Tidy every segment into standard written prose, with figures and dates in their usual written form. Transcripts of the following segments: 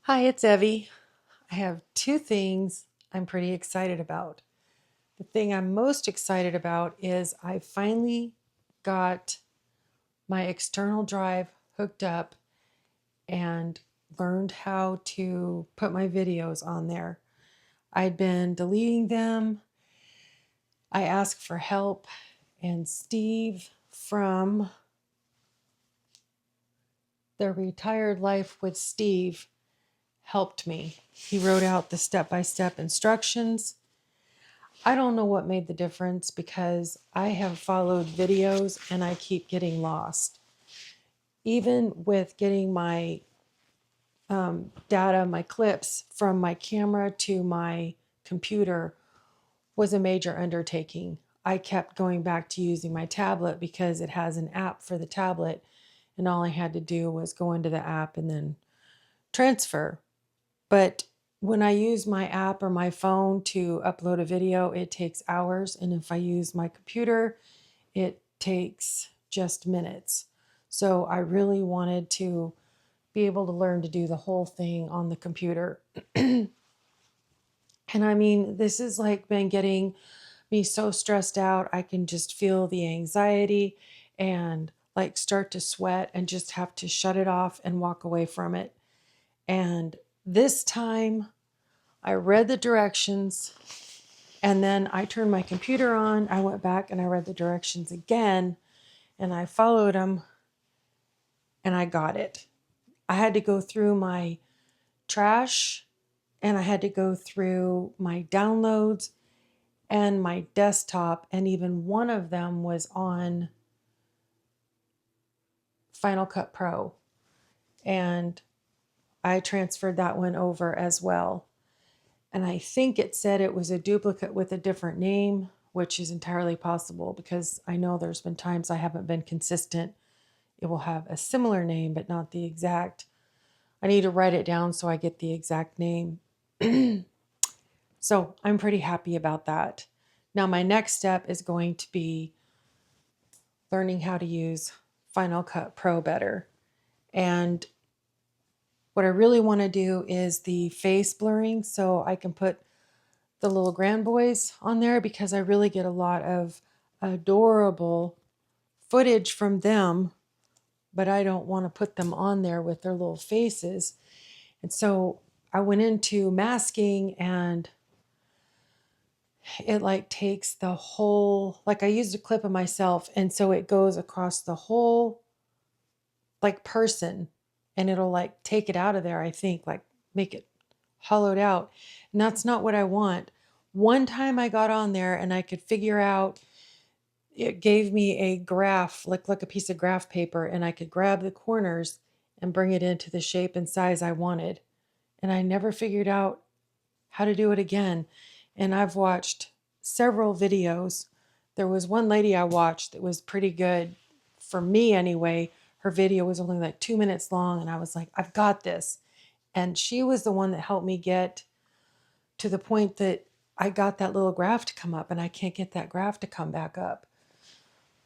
Hi, it's Evie. I have two things I'm pretty excited about. The thing I'm most excited about is I finally got my external drive hooked up and learned how to put my videos on there. I'd been deleting them. I asked for help, and Steve from the Retired Life with Steve helped me. He wrote out the step-by-step instructions. I don't know what made the difference because I have followed videos and I keep getting lost. Even with getting my data, my clips from my camera to my computer was a major undertaking. I kept going back to using my tablet because it has an app for the tablet, and all I had to do was go into the app and then transfer. But when I use my app or my phone to upload a video, it takes hours. And if I use my computer, it takes just minutes. So I really wanted to be able to learn to do the whole thing on the computer. And I mean, this has like been getting me so stressed out. I can just feel the anxiety and like start to sweat and just have to shut it off and walk away from it. And this time I read the directions and then I turned my computer on. I went back and I read the directions again and I followed them and I got it. I had to go through my trash and I had to go through my downloads and my desktop, and even one of them was on Final Cut Pro. And I transferred that one over as well. And I think it said it was a duplicate with a different name, which is entirely possible because I know there's been times I haven't been consistent. It will have a similar name, but not the exact. I need to write it down so I get the exact name. So I'm pretty happy about that. Now, my next step is going to be learning how to use Final Cut Pro better. And what I really want to do is the face blurring so I can put the little grand boys on there because I really get a lot of adorable footage from them, but I don't want to put them on there with their little faces. And so I went into masking and it like takes the whole, like I used a clip of myself and so it goes across the whole like person and it'll like take it out of there, I think, like make it hollowed out. And that's not what I want. One time I got on there and I could figure out, it gave me a graph, like a piece of graph paper, and I could grab the corners and bring it into the shape and size I wanted. And I never figured out how to do it again. And I've watched several videos. There was one lady I watched that was pretty good for me anyway. Her video was only like 2 minutes long, and I was like, I've got this. And she was the one that helped me get to the point that I got that little graph to come up, and I can't get that graph to come back up.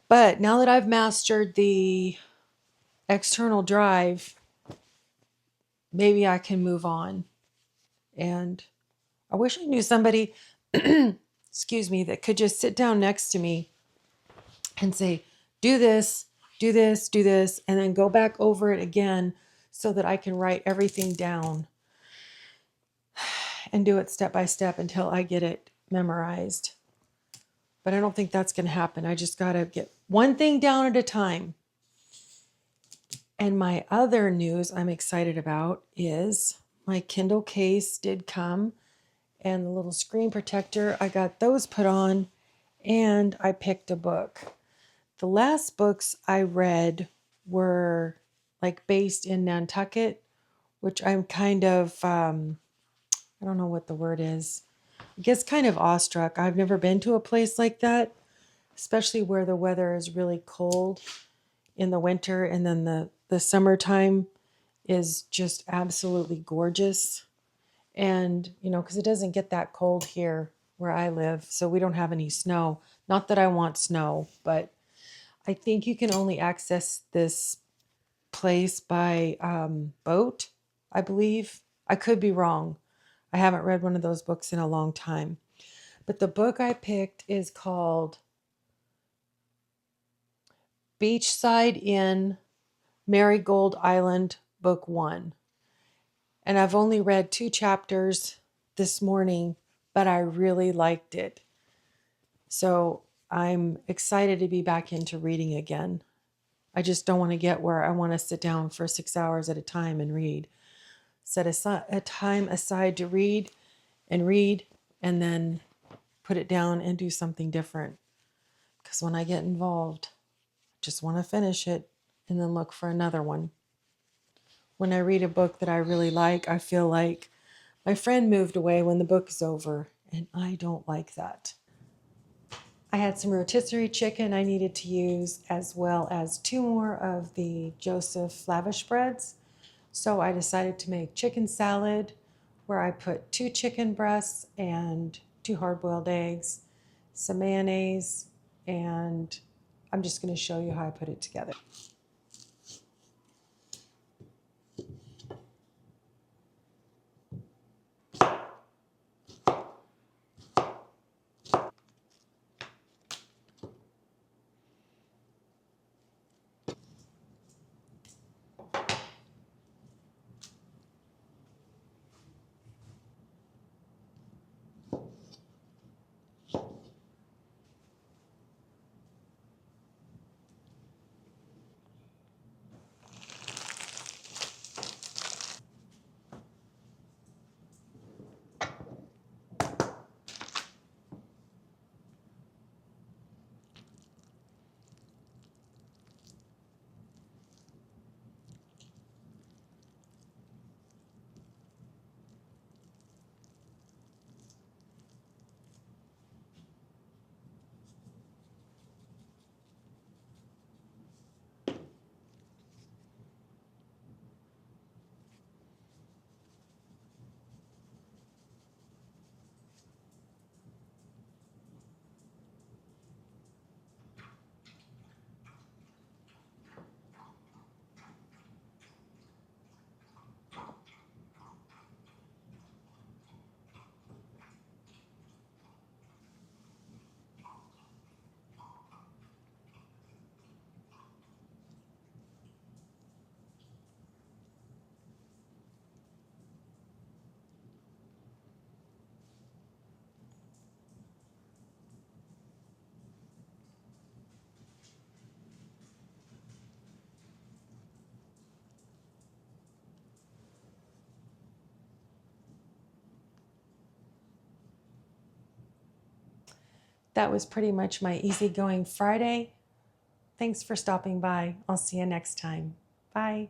But now that I've mastered the external drive, maybe I can move on. And I wish I knew somebody, excuse me, that could just sit down next to me and say, do this, do this, do this, and then go back over it again so that I can write everything down and do it step by step until I get it memorized. But I don't think that's going to happen. I just got to get one thing down at a time. And my other news I'm excited about is my Kindle case did come and the little screen protector. I got those put on and I picked a book. The last books I read were like based in Nantucket, which I'm kind of, I don't know what the word is. I guess kind of awestruck. I've never been to a place like that, especially where the weather is really cold in the winter and then the summertime is just absolutely gorgeous. And, you know, because it doesn't get that cold here where I live, so we don't have any snow. Not that I want snow, but I think you can only access this place by boat, I believe. I could be wrong. I haven't read one of those books in a long time. But the book I picked is called Beachside Inn, Marigold Island, Book 1. And I've only read 2 chapters this morning, but I really liked it. So I'm excited to be back into reading again. I just don't want to get where I want to sit down for 6 hours at a time and read. Set a time aside to read, and then put it down and do something different. Because when I get involved, I just want to finish it and then look for another one. When I read a book that I really like, I feel like my friend moved away when the book is over, and I don't like that. I had some rotisserie chicken I needed to use, as well as 2 more of the Joseph Lavish breads. So I decided to make chicken salad, where I put 2 chicken breasts and 2 hard-boiled eggs, some mayonnaise, and I'm just going to show you how I put it together. That was pretty much my easygoing Friday. Thanks for stopping by. I'll see you next time. Bye.